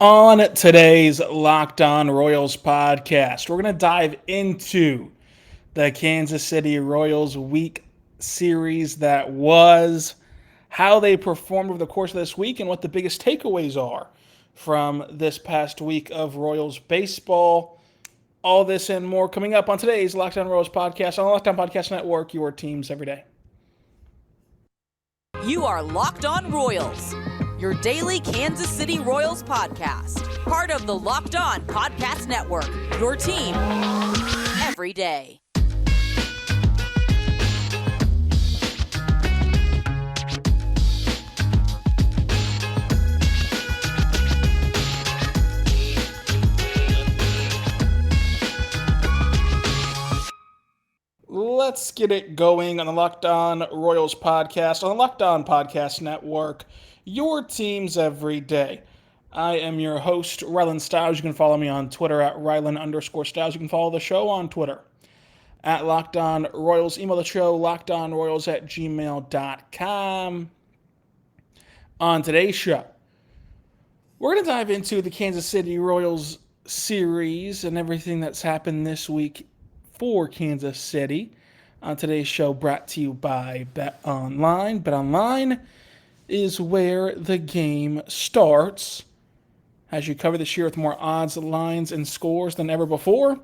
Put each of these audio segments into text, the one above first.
On today's Locked On Royals podcast, we're going to dive into the Kansas City Royals week series that was, how they performed over the course of this week, and what the biggest takeaways are from this past week of Royals baseball. All this and more coming up on today's Locked On Royals podcast on the Locked On Podcast Network, your teams every day. You are Locked On Royals, your daily Kansas City Royals podcast. Part of the Locked On Podcast Network, your team every day. Let's get it going on the Locked On Royals podcast on the Locked On Podcast Network, your teams every day. I am your host, Rylan Stiles. You can follow me on Twitter at Rylan_Stiles. You can follow the show on Twitter at Locked On Royals. Email the show, lockedonroyals@gmail.com. On today's show, we're going to dive into the Kansas City Royals series and everything that's happened this week for Kansas City. On today's show, brought to you by BetOnline. BetOnline is where the game starts. As you cover this year with more odds, lines, and scores than ever before.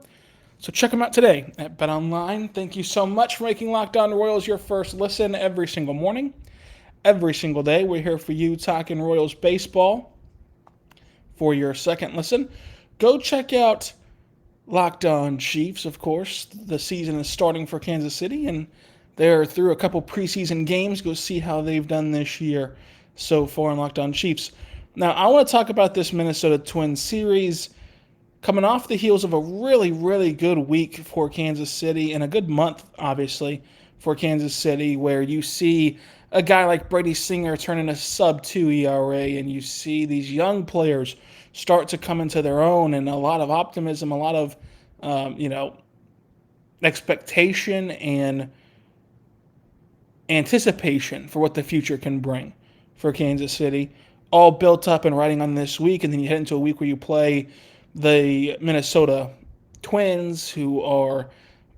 So check them out today at BetOnline. Thank you so much for making Locked On Royals your first listen every single morning. Every single day, we're here for you talking Royals baseball. For your second listen, go check out Locked On Chiefs, of course. The season is starting for Kansas City, and they're through a couple preseason games. Go see how they've done this year so far in Locked On Chiefs. Now, I want to talk about this Minnesota Twins series coming off the heels of a really, really good week for Kansas City and a good month, obviously, for Kansas City, where you see a guy like Brady Singer turning a sub-2 ERA, and you see these young players start to come into their own, and a lot of optimism, a lot of, expectation and anticipation for what the future can bring for Kansas City, all built up and riding on this week. And then you head into a week where you play the Minnesota Twins, who are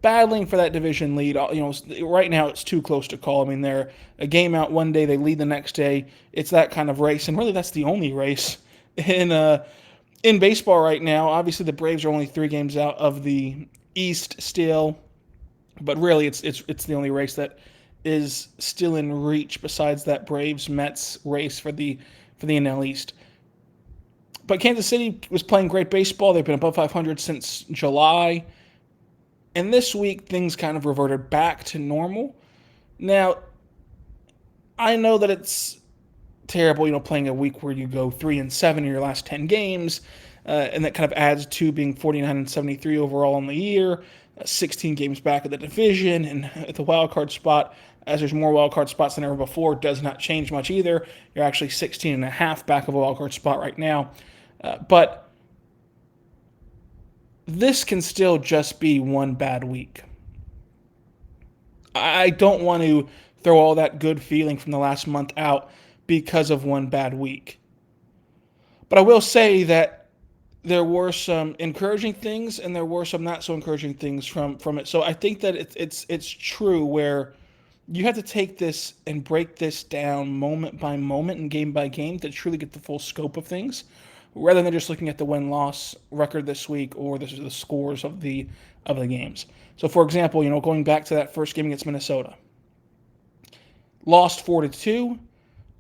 battling for that division lead. Right now it's too close to call. I mean, they're a game out one day, they lead the next day. It's that kind of race, and really that's the only race in baseball right now. Obviously, the Braves are only 3 games out of the East still, but really it's the only race that is still in reach besides that Braves-Mets race for the NL East. But Kansas City was playing great baseball. They've been above 500 since July. And this week, things kind of reverted back to normal. Now, I know that it's terrible, playing a week where you go 3-7 in your last 10 games, and that kind of adds to being 49-73 overall in the year, 16 games back at the division, and at the wild card spot, as there's more wild card spots than ever before, does not change much either. You're actually 16 and a half back of a wild card spot right now. But this can still just be one bad week. I don't want to throw all that good feeling from the last month out because of one bad week. But I will say that there were some encouraging things and there were some not so encouraging things from it. So I think that it's true where you have to take this and break this down moment by moment and game by game to truly get the full scope of things, rather than just looking at the win-loss record this week or the scores of the games. So, for example, going back to that first game against Minnesota, lost 4-2,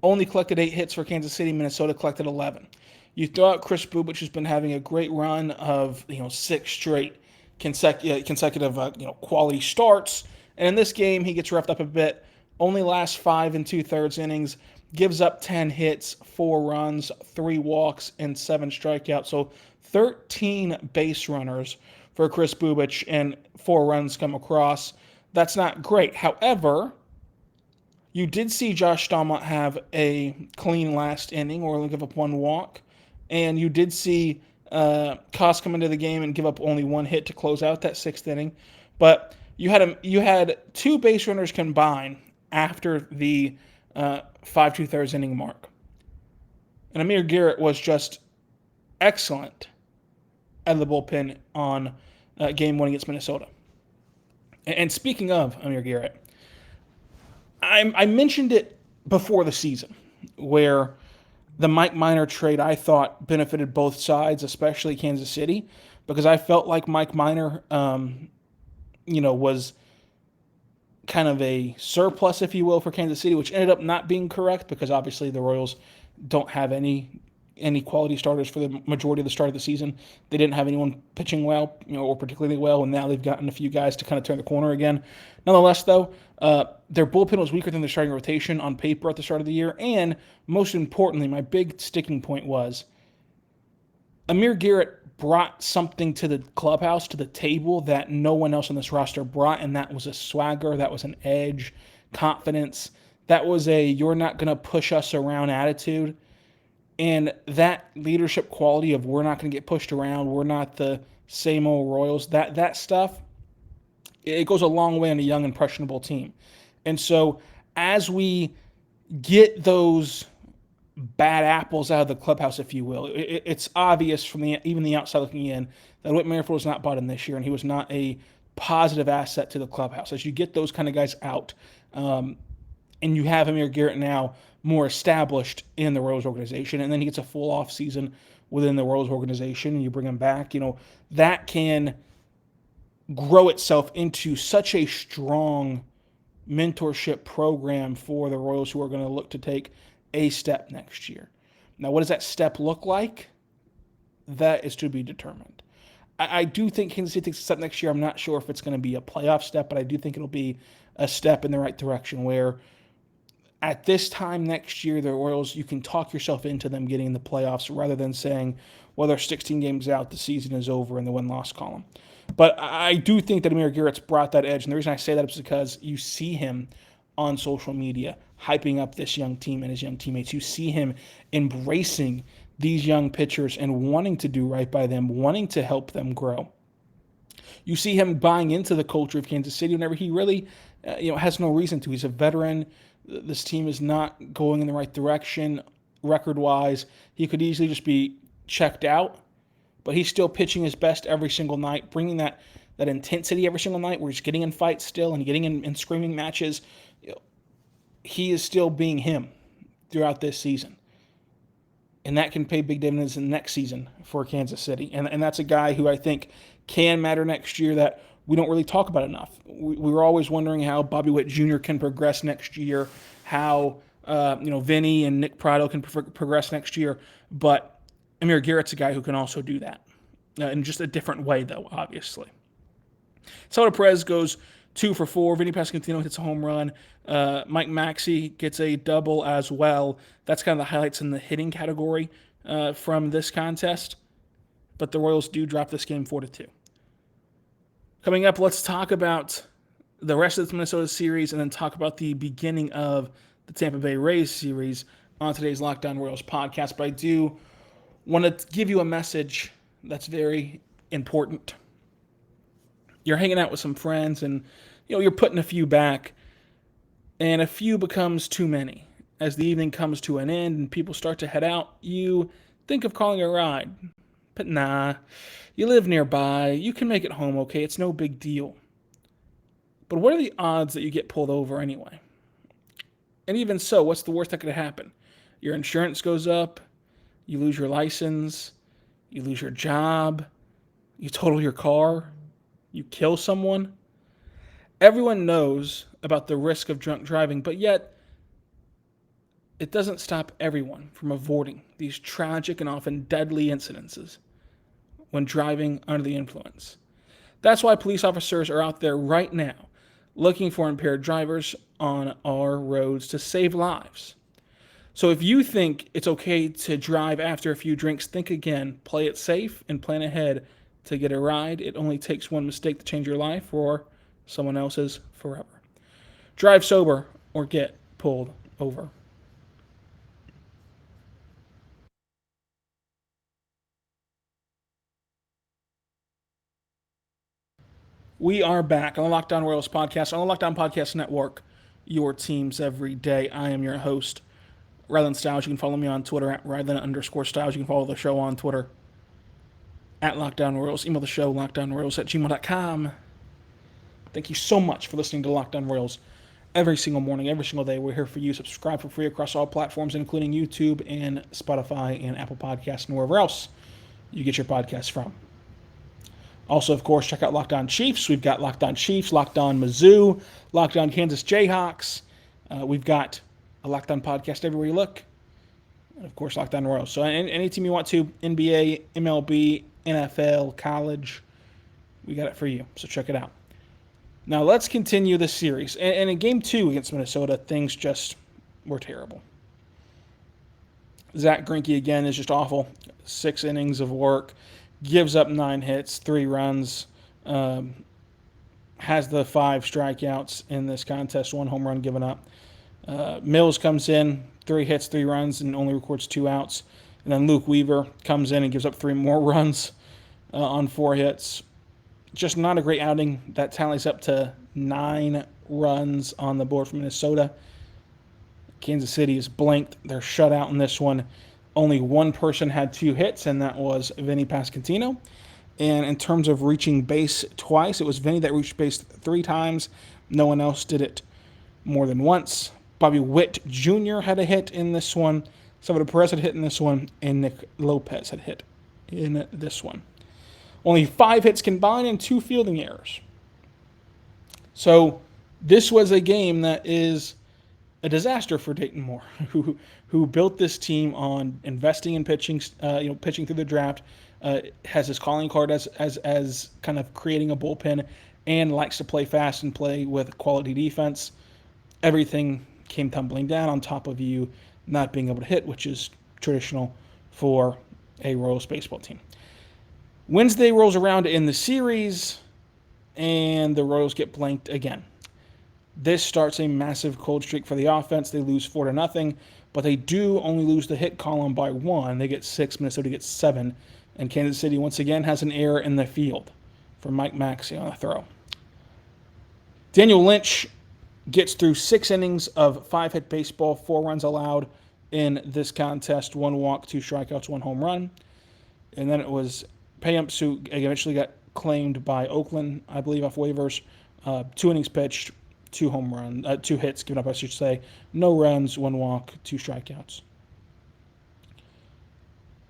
only collected 8 hits for Kansas City. Minnesota collected 11. You throw out Kris Bubic, who's been having a great run of 6 straight consecutive quality starts. And in this game, he gets roughed up a bit. Only lasts 5 2/3 innings. Gives up 10 hits, 4 runs, 3 walks, and 7 strikeouts. So 13 base runners for Kris Bubic and 4 runs come across. That's not great. However, you did see Josh Staumont have a clean last inning or only give up 1 walk. And you did see Koss come into the game and give up only 1 hit to close out that 6th inning. But you had 2 base runners combined after the 5 2/3 inning mark. And Amir Garrett was just excellent out of the bullpen on game one against Minnesota. And speaking of Amir Garrett, I mentioned it before the season where the Mike Minor trade I thought benefited both sides, especially Kansas City, because I felt like Mike Minor, was kind of a surplus, if you will, for Kansas City, which ended up not being correct because obviously the Royals don't have any quality starters for the majority of the start of the season. They didn't have anyone pitching well, or particularly well, and now they've gotten a few guys to kind of turn the corner again. Nonetheless, though, their bullpen was weaker than the starting rotation on paper at the start of the year, and most importantly, my big sticking point was Amir Garrett brought something to the clubhouse, to the table that no one else on this roster brought, and that was a swagger, that was an edge, confidence, that was a you're not going to push us around attitude. And that leadership quality of we're not going to get pushed around, we're not the same old Royals, that stuff, it goes a long way on a young, impressionable team. And so as we get those bad apples out of the clubhouse, if you will, it's obvious from even the outside looking in that Whit Merrifield was not bought in this year, and he was not a positive asset to the clubhouse. As you get those kind of guys out, and you have Amir Garrett now more established in the Royals organization, and then he gets a full off season within the Royals organization, and you bring him back, that can grow itself into such a strong mentorship program for the Royals, who are going to look to take a step next year. Now, what does that step look like? That is to be determined. I do think Kansas City takes a step next year. I'm not sure if it's going to be a playoff step, but I do think it'll be a step in the right direction where at this time next year, the Royals, you can talk yourself into them getting in the playoffs rather than saying, well, they're 16 games out, the season is over in the win-loss column. But I do think that Amir Garrett's brought that edge, and the reason I say that is because you see him on social media hyping up this young team and his young teammates. You see him embracing these young pitchers and wanting to do right by them, wanting to help them grow. You see him buying into the culture of Kansas City whenever he really has no reason to. He's a veteran. This team is not going in the right direction record-wise. He could easily just be checked out, but he's still pitching his best every single night, bringing that intensity every single night where he's getting in fights still and getting in screaming matches. He is still being him throughout this season. And that can pay big dividends in the next season for Kansas City. And that's a guy who I think can matter next year that we don't really talk about enough. We were always wondering how Bobby Witt Jr. can progress next year, how Vinny and Nick Prado can progress next year. But Amir Garrett's a guy who can also do that in just a different way, though, obviously. Salvador Perez goes 2 for 4. Vinny Pasquantino hits a home run. Mike Maxey gets a double as well. That's kind of the highlights in the hitting category from this contest. But the Royals do drop this game 4-2. Coming up, let's talk about the rest of the Minnesota series and then talk about the beginning of the Tampa Bay Rays series on today's Locked On Royals podcast. But I do want to give you a message that's very important. You're hanging out with some friends and you're putting a few back, and a few becomes too many. As the evening comes to an end and people start to head out, you think of calling a ride. But nah, you live nearby, you can make it home okay, it's no big deal. But what are the odds that you get pulled over anyway? And even so, what's the worst that could happen? Your insurance goes up, you lose your license, you lose your job, you total your car, you kill someone. Everyone knows about the risk of drunk driving, but yet it doesn't stop everyone from avoiding these tragic and often deadly incidences when driving under the influence. That's why police officers are out there right now looking for impaired drivers on our roads to save lives. So if you think it's okay to drive after a few drinks, think again, play it safe, and plan ahead to get a ride. It only takes one mistake to change your life or someone else's forever. Drive sober or get pulled over. We are back on the Locked On Royals podcast, on the Locked On Podcast Network, your teams every day. I am your host, Rylan Stiles. You can follow me on Twitter at Rylan_Stiles. You can follow the show on Twitter at Locked On Royals. Email the show, lockedonroyals@gmail.com. Thank you so much for listening to Locked On Royals every single morning, every single day. We're here for you. Subscribe for free across all platforms, including YouTube and Spotify and Apple Podcasts and wherever else you get your podcasts from. Also, of course, check out Locked On Chiefs. We've got Locked On Chiefs, Locked On Mizzou, Locked On Kansas Jayhawks. We've got a Locked On podcast everywhere you look. And, of course, Locked On Royals. So any team you want to, NBA, MLB, NFL, college, we got it for you. So check it out. Now, let's continue this series. And in Game 2 against Minnesota, things just were terrible. Zach Greinke, again, is just awful. 6 innings of work. Gives up 9 hits, 3 runs, has the 5 strikeouts in this contest, 1 home run given up. Mills comes in, 3 hits, 3 runs, and only records 2 outs. And then Luke Weaver comes in and gives up 3 more runs on 4 hits. Just not a great outing. That tallies up to 9 runs on the board for Minnesota. Kansas City is blanked. They're shut out in this one. Only one person had 2 hits, and that was Vinny Pasquantino. And in terms of reaching base twice, it was Vinny that reached base 3 times. No one else did it more than once. Bobby Witt Jr. had a hit in this one. Salvador Perez had hit in this one, and Nick Lopez had hit in this one. Only 5 hits combined and 2 fielding errors. So this was a game that is a disaster for Dayton Moore, who built this team on investing in pitching, pitching through the draft, has his calling card as kind of creating a bullpen, and likes to play fast and play with quality defense. Everything came tumbling down on top of you not being able to hit, which is traditional for a Royals baseball team. Wednesday rolls around in the series, and the Royals get blanked again. This starts a massive cold streak for the offense. They lose 4-0, but they do only lose the hit column by 1. They get 6, Minnesota gets 7, and Kansas City once again has an error in the field for Mike Maxey on a throw. Daniel Lynch gets through 6 innings of 5-hit baseball, 4 runs allowed in this contest, 1 walk, 2 strikeouts, 1 home run. And then it was Payamps who eventually got claimed by Oakland, I believe, off waivers. 2 innings pitched, 2 hits given up, I should say. No runs, 1 walk, 2 strikeouts.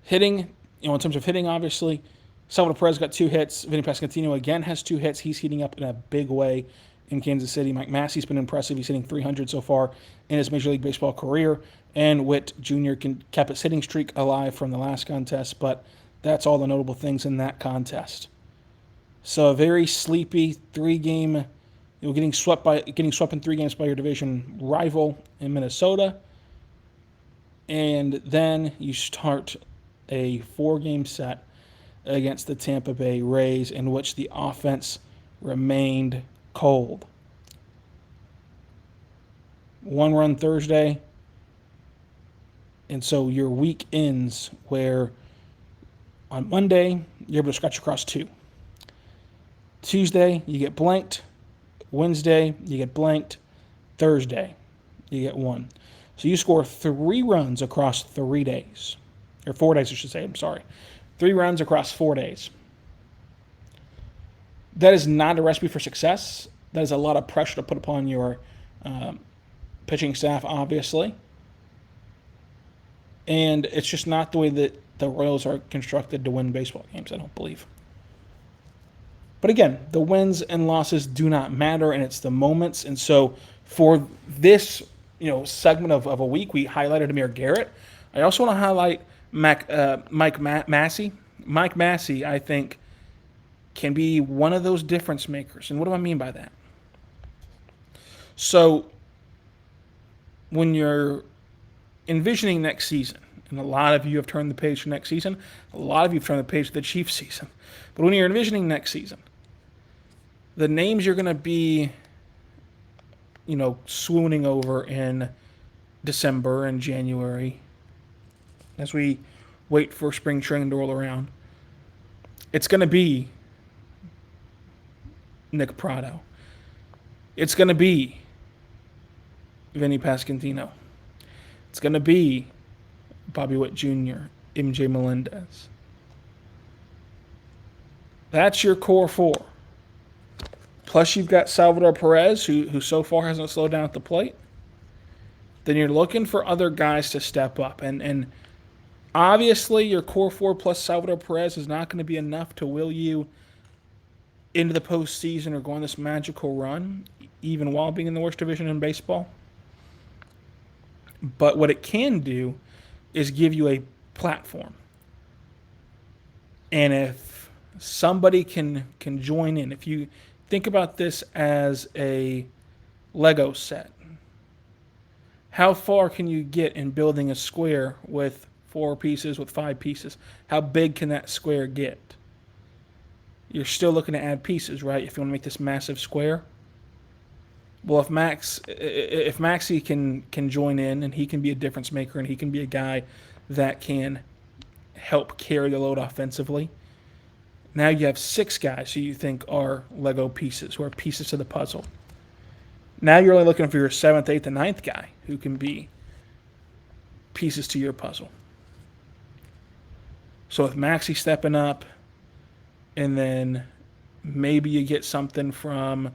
Hitting, in terms of hitting, obviously, Salvador Perez got 2 hits. Vinny Pasquantino again has 2 hits. He's heating up in a big way in Kansas City. Mike Massey's been impressive. He's hitting .300 so far in his Major League Baseball career. And Witt Jr. kept his hitting streak alive from the last contest, but that's all the notable things in that contest. So a very sleepy 3-game, getting swept in 3 games by your division rival in Minnesota. And then you start a 4-game set against the Tampa Bay Rays in which the offense remained cold. 1 run Thursday. And so your week ends where on Monday, you're able to scratch across 2. Tuesday, you get blanked. Wednesday, you get blanked. Thursday, you get 1. So you score 3 runs across 3 days. Or 4 days, I should say. I'm sorry. 3 runs across 4 days. That is not a recipe for success. That is a lot of pressure to put upon your pitching staff, obviously. And it's just not the way that the Royals are constructed to win baseball games, I don't believe. But again, the wins and losses do not matter, and it's the moments. And so for this segment of a week, we highlighted Amir Garrett. I also want to highlight Mike Massey. Mike Massey, I think, can be one of those difference makers. And what do I mean by that? So when you're envisioning next season, and a lot of you have turned the page to next season, a lot of you have turned the page to the Chiefs season. But when you're envisioning next season, the names you're going to be, swooning over in December and January as we wait for spring training to roll around, it's going to be Nick Prado. It's going to be Vinny Pasquantino. It's going to be Bobby Witt Jr., MJ Melendez. That's your core four. Plus, you've got Salvador Perez, who so far hasn't slowed down at the plate. Then you're looking for other guys to step up. And obviously, your core four plus Salvador Perez is not going to be enough to will you into the postseason or go on this magical run, even while being in the worst division in baseball. But what it can do is give you a platform. And if somebody can join in, if you think about this as a Lego set, how far can you get in building a square with 4 pieces, with 5 pieces? How big can that square get? You're still looking to add pieces, right? If you want to make this massive square. Well, if Maxie can join in and he can be a difference maker and he can be a guy that can help carry the load offensively, now you have 6 guys who you think are Lego pieces, who are pieces to the puzzle. Now you're only looking for your 7th, 8th, and 9th guy who can be pieces to your puzzle. So with Maxie stepping up, and then maybe you get something from,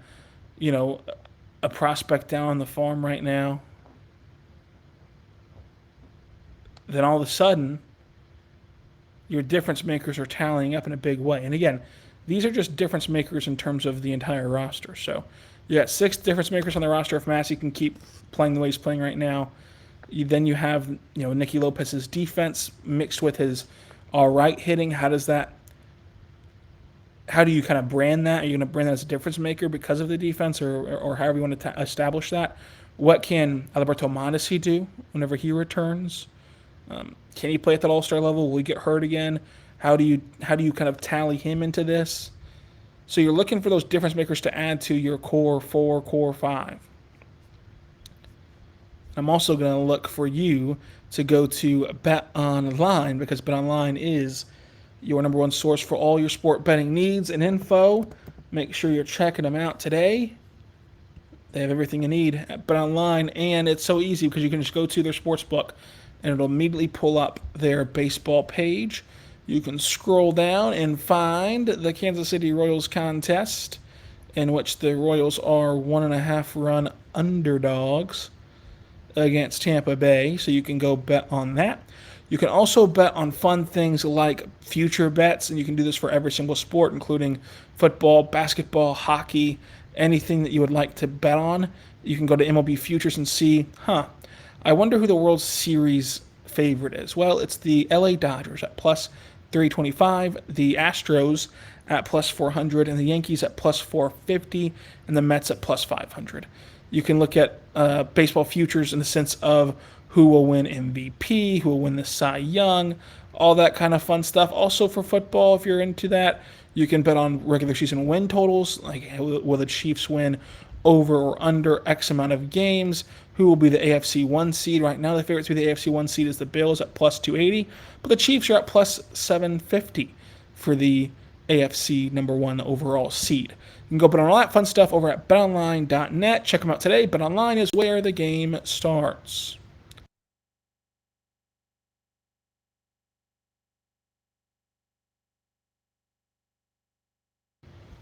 a prospect down on the farm right now, then all of a sudden, your difference makers are tallying up in a big way. And again, these are just difference makers in terms of the entire roster. So you got 6 difference makers on the roster. If Massey can keep playing the way he's playing right now, then you have Nicky Lopez's defense mixed with his all right hitting. How do you kind of brand that? Are you going to brand that as a difference maker because of the defense, or however you want to establish that? What can Alberto Mondesi do whenever he returns? Can he play at that all-star level? Will he get hurt again? How do you kind of tally him into this? So you're looking for those difference makers to add to your core 4, core 5. I'm also going to look for you to go to BetOnline, because BetOnline is your number one source for all your sport betting needs and info. Make sure you're checking them out today. They have everything you need at BetOnline, and it's so easy because you can just go to their sportsbook and it'll immediately pull up their baseball page. You can scroll down and find the Kansas City Royals contest, in which the Royals are 1.5-run underdogs against Tampa Bay, so you can go bet on that. You can also bet on fun things like future bets, and you can do this for every single sport, including football, basketball, hockey, anything that you would like to bet on. You can go to MLB Futures and see, I wonder who the World Series favorite is. Well, it's the LA Dodgers at plus 325, the Astros at plus 400, and the Yankees at plus 450, and the Mets at plus 500. You can look at baseball futures in the sense of who will win MVP, who will win the Cy Young, all that kind of fun stuff. Also for football, if you're into that, you can bet on regular season win totals, like will the Chiefs win over or under X amount of games, who will be the AFC 1 seed. Right now, the favorite to be the AFC 1 seed is the Bills at plus 280, but the Chiefs are at plus 750 for the AFC number 1 overall seed. You can go bet on all that fun stuff over at betonline.net. Check them out today. BetOnline is where the game starts.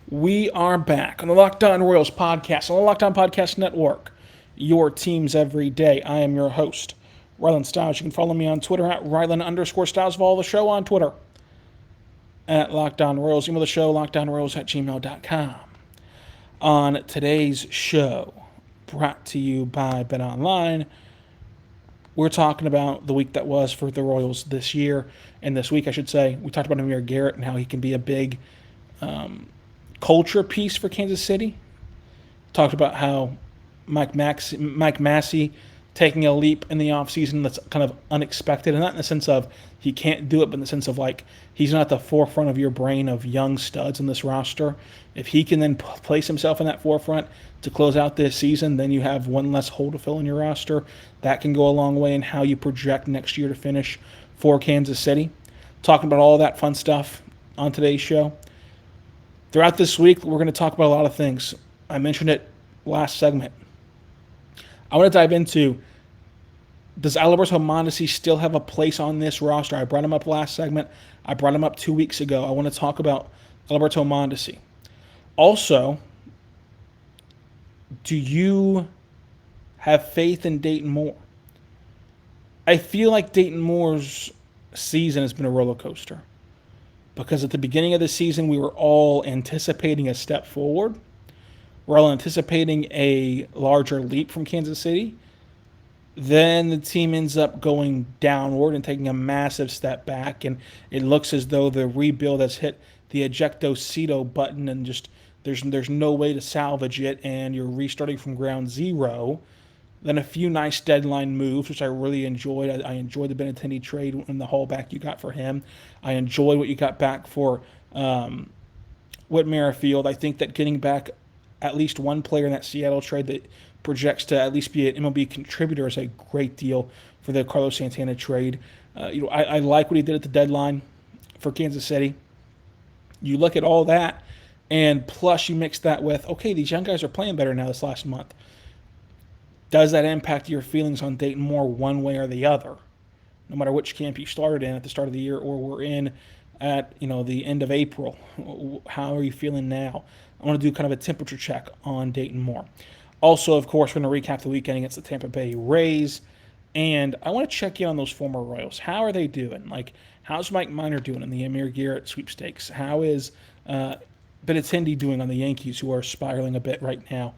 We are back on the Locked On Royals podcast, on the Locked On Podcast Network, your teams every day. I am your host, Rylan Stiles. You can follow me on Twitter at Rylan_Stiles. Follow the show on Twitter at Locked On Royals. Email the show, lockedonroyals@gmail.com. On today's show, brought to you by BetOnline, we're talking about the week that was for the Royals this year, and this week, I should say. We talked about Amir Garrett and how he can be a big culture piece for Kansas City. Talked about how Mike Massey taking a leap in the offseason that's kind of unexpected, and not in the sense of he can't do it, but in the sense of like he's not at the forefront of your brain of young studs in this roster. If he can then place himself in that forefront to close out this season, then you have one less hole to fill in your roster. That can go a long way in how you project next year to finish for Kansas City. Talking about all that fun stuff on today's show. Throughout this week, we're going to talk about a lot of things. I mentioned it last segment. I want to dive into, does Alberto Mondesi still have a place on this roster? I brought him up last segment. I brought him up 2 weeks ago. I want to talk about Alberto Mondesi. Also, do you have faith in Dayton Moore? I feel like Dayton Moore's season has been a roller coaster because at the beginning of the season, we were all anticipating a step forward. We're all anticipating a larger leap from Kansas City. Then the team ends up going downward and taking a massive step back, and it looks as though the rebuild has hit the ejecto cedo button, and just there's no way to salvage it, and you're restarting from ground zero. Then a few nice deadline moves, which I really enjoyed. I enjoyed the Benintendi trade and the haulback you got for him. I enjoyed what you got back for Whit Merrifield. I think that getting back at least one player in that Seattle trade that projects to at least be an MLB contributor is a great deal for the Carlos Santana trade. I like what he did at the deadline for Kansas City. You look at all that, and plus you mix that with, okay, these young guys are playing better now this last month. Does that impact your feelings on Dayton Moore one way or the other? No matter which camp you started in at the start of the year or we're in at the end of April, how are you feeling now? I want to do kind of a temperature check on Dayton Moore. Also, of course, we're going to recap the weekend against the Tampa Bay Rays, and I want to check in on those former Royals. How are they doing? Like, how's Mike Minor doing in the Amir Garrett sweepstakes? How is Benintendi doing on the Yankees, who are spiraling a bit right now,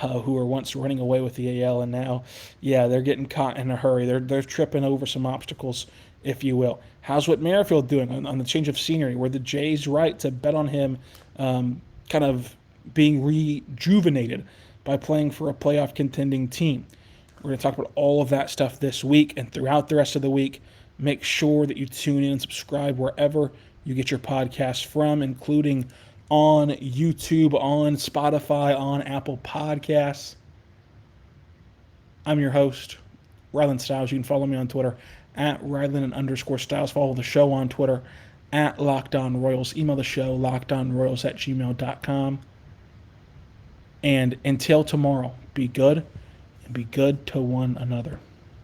who were once running away with the AL, and now, they're getting caught in a hurry. They're tripping over some obstacles, if you will. How's Whit Merrifield doing on the change of scenery? Were the Jays right to bet on him kind of being rejuvenated by playing for a playoff contending team? We're going to talk about all of that stuff this week and throughout the rest of the week. Make sure that you tune in and subscribe wherever you get your podcasts from, including on YouTube, on Spotify, on Apple Podcasts. I'm your host, Rylan Stiles. You can follow me on Twitter at Rylan_Stiles. Follow the show on Twitter at Locked On Royals. Email the show, lockedonroyals@gmail.com. And until tomorrow, be good and be good to one another.